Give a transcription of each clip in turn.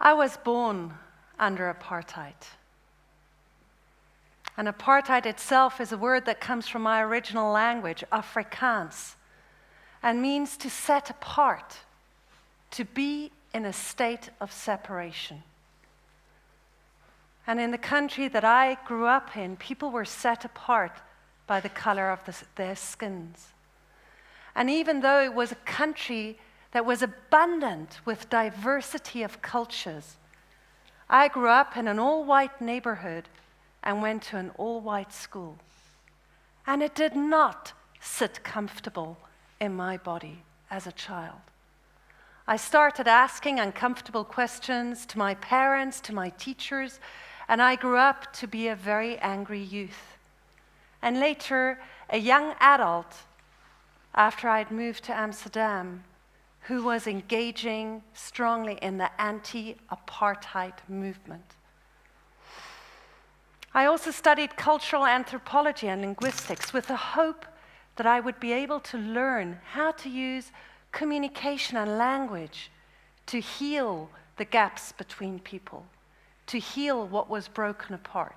I was born under apartheid. And apartheid itself is a word that comes from my original language, Afrikaans, and means to set apart, to be in a state of separation. And in the country that I grew up in, people were set apart by the color of their skins. And even though it was a country that was abundant with diversity of cultures, I grew up in an all-white neighborhood and went to an all-white school. And it did not sit comfortable in my body as a child. I started asking uncomfortable questions to my parents, to my teachers, and I grew up to be a very angry youth. And later, a young adult, after I'd moved to Amsterdam, who was engaging strongly in the anti-apartheid movement. I also studied cultural anthropology and linguistics with the hope that I would be able to learn how to use communication and language to heal the gaps between people, to heal what was broken apart.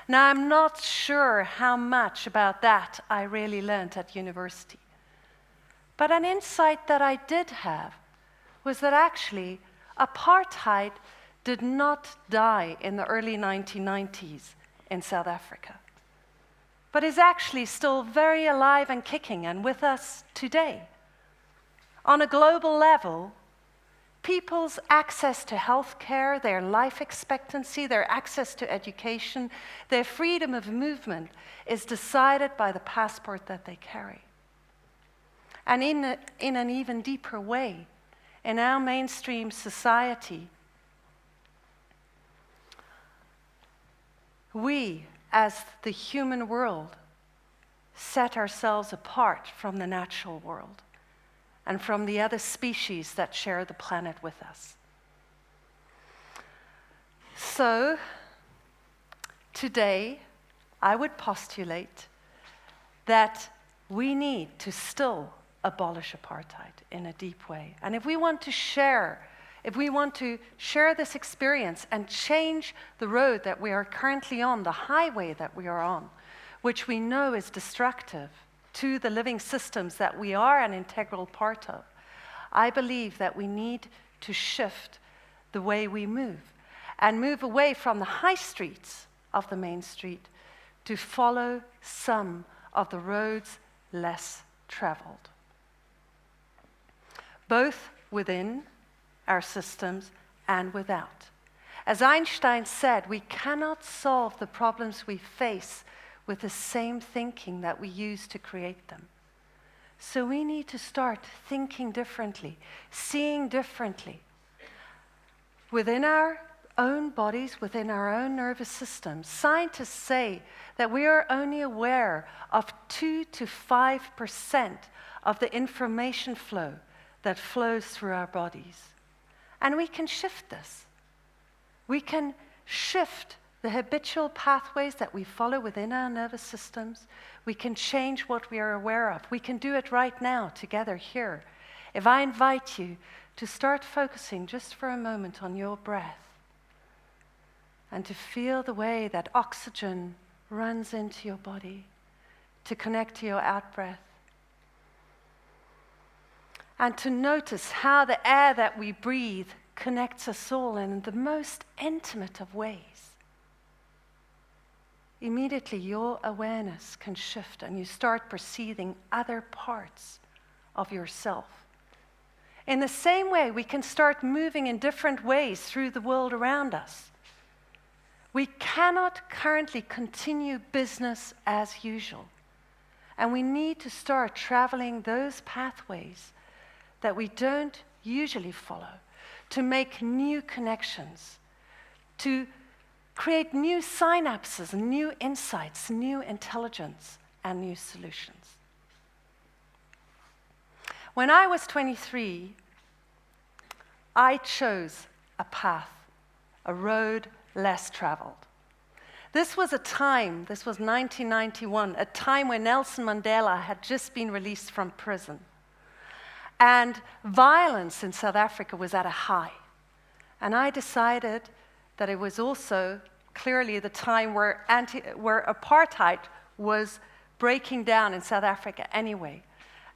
Now, I'm not sure how much about that I really learned at university. But an insight that I did have was that actually apartheid did not die in the early 1990s in South Africa, but is actually still very alive and kicking and with us today. On a global level, people's access to healthcare, their life expectancy, their access to education, their freedom of movement is decided by the passport that they carry. And in an even deeper way, in our mainstream society, we, as the human world, set ourselves apart from the natural world and from the other species that share the planet with us. So, today, I would postulate that we need to still abolish apartheid in a deep way. And if we want to share this experience and change the road that we are currently on, the highway that we are on, which we know is destructive to the living systems that we are an integral part of, I believe that we need to shift the way we move and move away from the high streets of the main street to follow some of the roads less traveled, both within our systems and without. As Einstein said, we cannot solve the problems we face with the same thinking that we use to create them. So we need to start thinking differently, seeing differently. Within our own bodies, within our own nervous systems, scientists say that we are only aware of 2 to 5% of the information flow that flows through our bodies. And we can shift this. We can shift the habitual pathways that we follow within our nervous systems. We can change what we are aware of. We can do it right now, together here. If I invite you to start focusing just for a moment on your breath and to feel the way that oxygen runs into your body, to connect to your out-breath, and to notice how the air that we breathe connects us all in the most intimate of ways. Immediately your awareness can shift and you start perceiving other parts of yourself. In the same way, we can start moving in different ways through the world around us. We cannot currently continue business as usual, and we need to start traveling those pathways that we don't usually follow, to make new connections, to create new synapses, new insights, new intelligence, and new solutions. When I was 23, I chose a path, a road less traveled. This was 1991, a time when Nelson Mandela had just been released from prison. And violence in South Africa was at a high. And I decided that it was also clearly the time where apartheid was breaking down in South Africa anyway,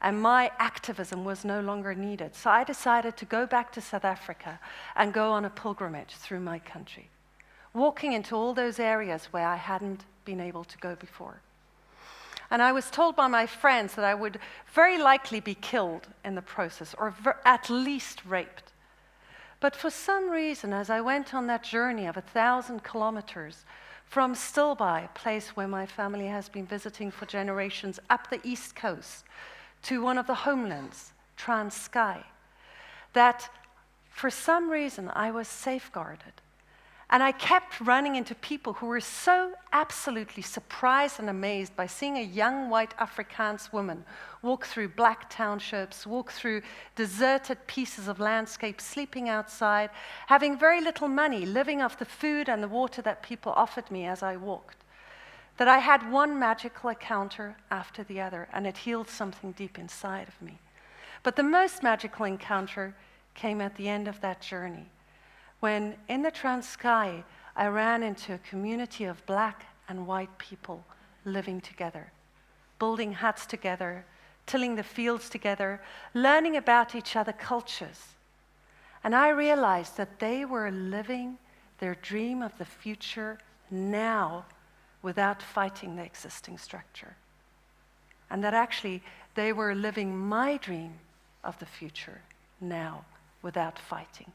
and my activism was no longer needed. So I decided to go back to South Africa and go on a pilgrimage through my country, walking into all those areas where I hadn't been able to go before. And I was told by my friends that I would very likely be killed in the process, or at least raped. But for some reason, as I went on that journey of 1,000 kilometers from Stilbaai, a place where my family has been visiting for generations, up the East Coast, to one of the homelands, Transkei, that for some reason I was safeguarded. And I kept running into people who were so absolutely surprised and amazed by seeing a young white Afrikaans woman walk through black townships, walk through deserted pieces of landscape, sleeping outside, having very little money, living off the food and the water that people offered me as I walked. That I had one magical encounter after the other, and it healed something deep inside of me. But the most magical encounter came at the end of that journey, when in the Transkei, I ran into a community of black and white people living together, building huts together, tilling the fields together, learning about each other's cultures. And I realized that they were living their dream of the future now without fighting the existing structure. And that actually they were living my dream of the future now without fighting.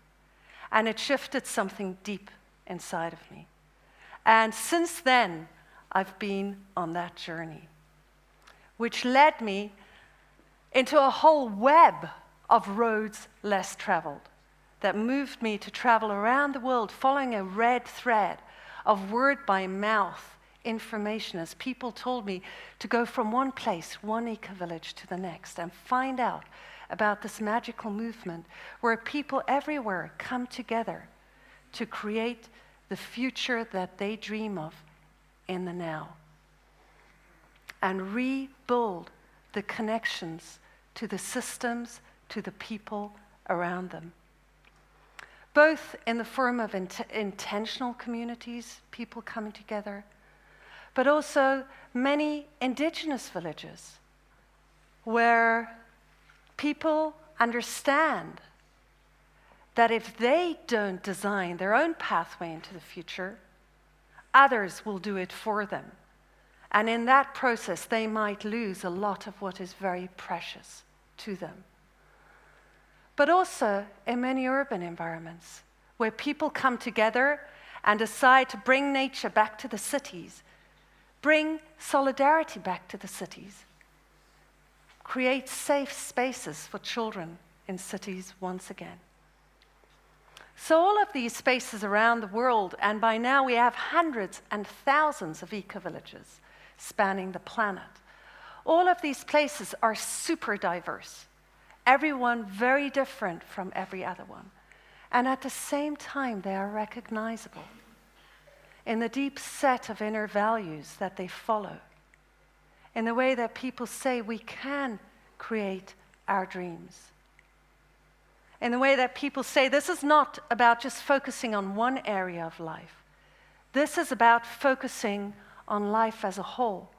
And it shifted something deep inside of me. And since then, I've been on that journey, which led me into a whole web of roads less traveled that moved me to travel around the world following a red thread of word by mouth information as people told me to go from one place, one eco-village to the next, and find out about this magical movement where people everywhere come together to create the future that they dream of in the now and rebuild the connections to the systems, to the people around them. Both in the form of intentional communities, people coming together, but also many indigenous villages where people understand that if they don't design their own pathway into the future, others will do it for them. And in that process, they might lose a lot of what is very precious to them. But also in many urban environments, where people come together and decide to bring nature back to the cities, bring solidarity back to the cities, create safe spaces for children in cities once again. So all of these spaces around the world, and by now we have hundreds and thousands of eco-villages spanning the planet. All of these places are super diverse, everyone very different from every other one. And at the same time, they are recognizable in the deep set of inner values that they follow, in the way that people say we can create our dreams, in the way that people say this is not about just focusing on one area of life. This is about focusing on life as a whole,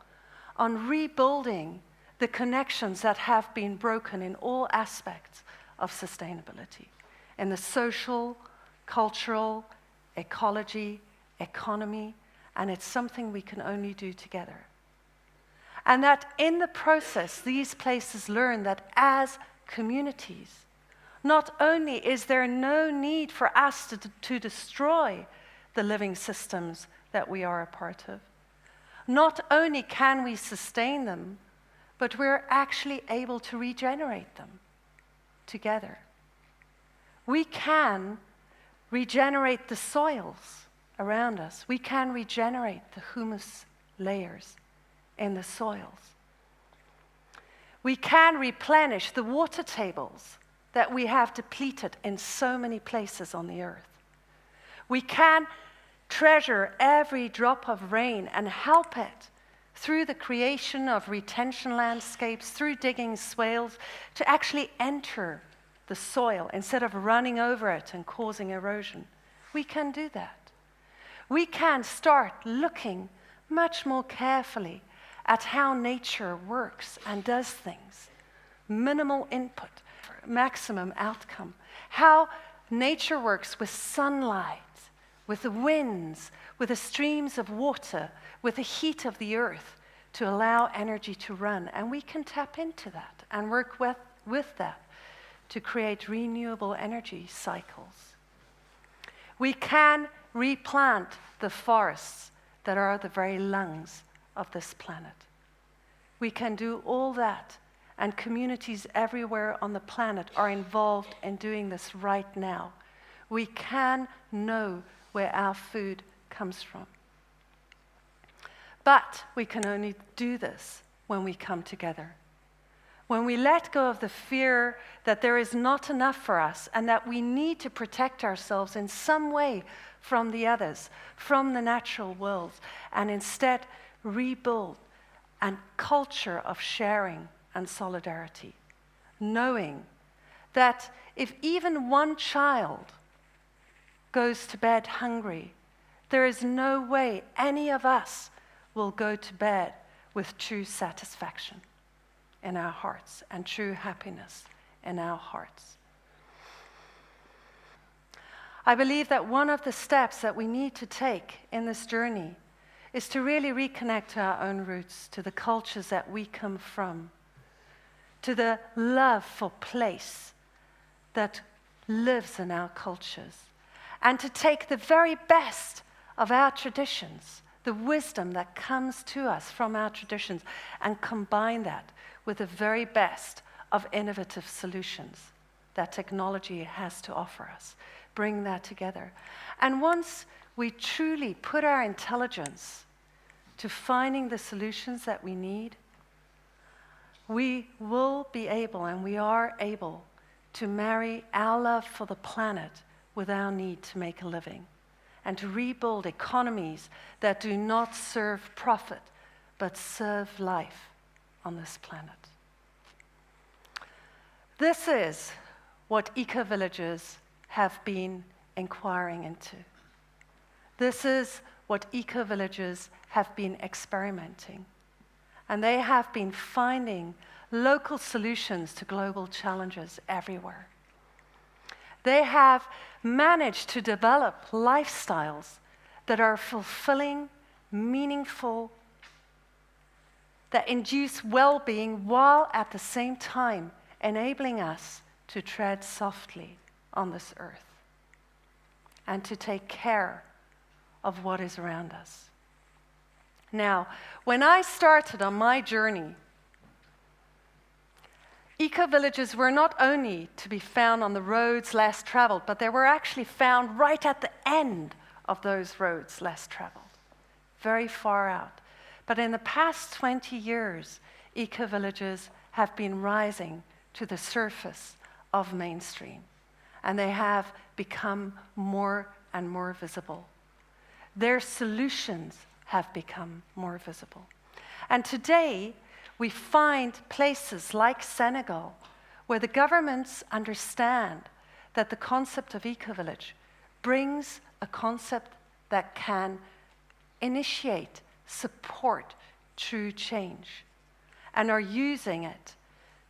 on rebuilding the connections that have been broken in all aspects of sustainability, in the social, cultural, ecology, economy, and it's something we can only do together. And that in the process, these places learn that as communities, not only is there no need for us to destroy the living systems that we are a part of, not only can we sustain them, but we're actually able to regenerate them together. We can regenerate the soils around us. We can regenerate the humus layers in the soils. We can replenish the water tables that we have depleted in so many places on the earth. We can treasure every drop of rain and help it through the creation of retention landscapes, through digging swales, to actually enter the soil instead of running over it and causing erosion. We can do that. We can start looking much more carefully at how nature works and does things. Minimal input, maximum outcome. How nature works with sunlight, with the winds, with the streams of water, with the heat of the earth to allow energy to run. And we can tap into that and work with that to create renewable energy cycles. We can replant the forests that are the very lungs of this planet. We can do all that, and communities everywhere on the planet are involved in doing this right now. We can know where our food comes from. But we can only do this when we come together. When we let go of the fear that there is not enough for us and that we need to protect ourselves in some way from the others, from the natural world, and instead rebuild a culture of sharing and solidarity, knowing that if even one child goes to bed hungry, there is no way any of us will go to bed with true satisfaction in our hearts and true happiness in our hearts. I believe that one of the steps that we need to take in this journey is to really reconnect to our own roots, to the cultures that we come from, to the love for place that lives in our cultures, and to take the very best of our traditions, the wisdom that comes to us from our traditions, and combine that with the very best of innovative solutions that technology has to offer us. Bring that together. And once we truly put our intelligence to finding the solutions that we need, we will be able, and we are able, to marry our love for the planet with our need to make a living, and to rebuild economies that do not serve profit, but serve life on this planet. This is what Ecovillages have been inquiring into. This is what Ecovillages have been experimenting. And they have been finding local solutions to global challenges everywhere. They have managed to develop lifestyles that are fulfilling, meaningful, that induce well-being, while at the same time enabling us to tread softly on this earth and to take care of what is around us. Now, when I started on my journey, ecovillages were not only to be found on the roads less traveled, but they were actually found right at the end of those roads less traveled, very far out. But in the past 20 years, ecovillages have been rising to the surface of mainstream, and they have become more and more visible. Their solutions have become more visible. And today, we find places like Senegal where the governments understand that the concept of Ecovillage brings a concept that can initiate, support true change, and are using it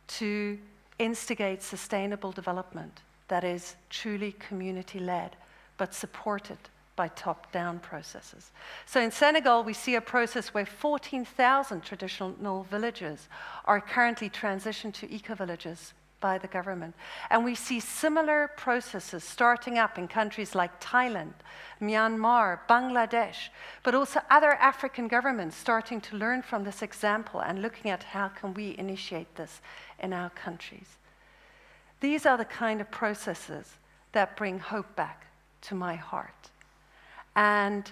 to instigate sustainable development that is truly community-led, but supported by top-down processes. So in Senegal, we see a process where 14,000 traditional villages are currently transitioned to ecovillages by the government. And we see similar processes starting up in countries like Thailand, Myanmar, Bangladesh, but also other African governments starting to learn from this example and looking at how can we initiate this in our countries. These are the kind of processes that bring hope back to my heart and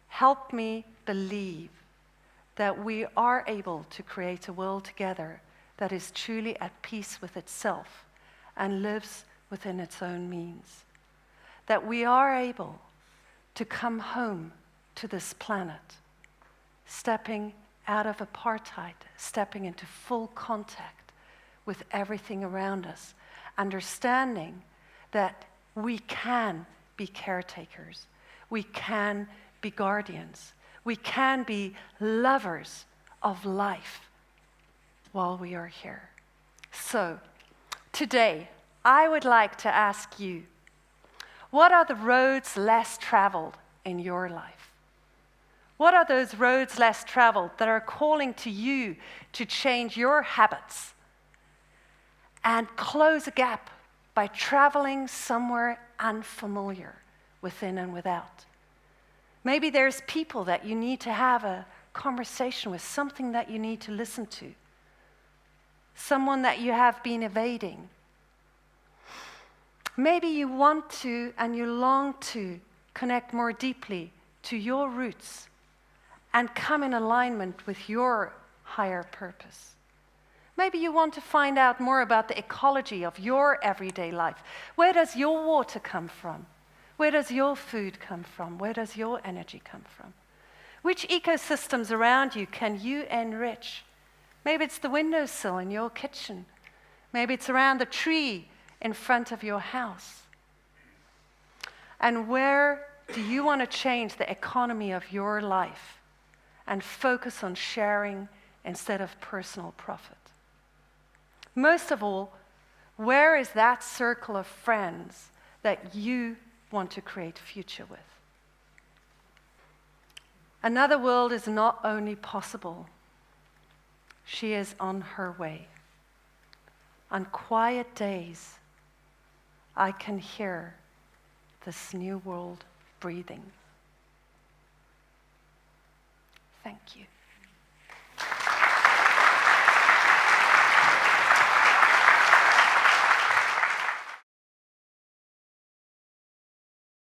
help me believe that we are able to create a world together that is truly at peace with itself and lives within its own means. That we are able to come home to this planet, stepping out of apartheid, stepping into full contact with everything around us, understanding that we can be caretakers, we can be guardians, we can be lovers of life while we are here. So, today, I would like to ask you, what are the roads less traveled in your life? What are those roads less traveled that are calling to you to change your habits and close a gap by traveling somewhere unfamiliar within and without? Maybe there's people that you need to have a conversation with, something that you need to listen to, someone that you have been evading. Maybe you want to and you long to connect more deeply to your roots and come in alignment with your higher purpose. Maybe you want to find out more about the ecology of your everyday life. Where does your water come from? Where does your food come from? Where does your energy come from? Which ecosystems around you can you enrich? Maybe it's the windowsill in your kitchen. Maybe it's around the tree in front of your house. And where do you want to change the economy of your life and focus on sharing instead of personal profit? Most of all, where is that circle of friends that you want to create future with? Another world is not only possible, she is on her way. On quiet days, I can hear this new world breathing. Thank you.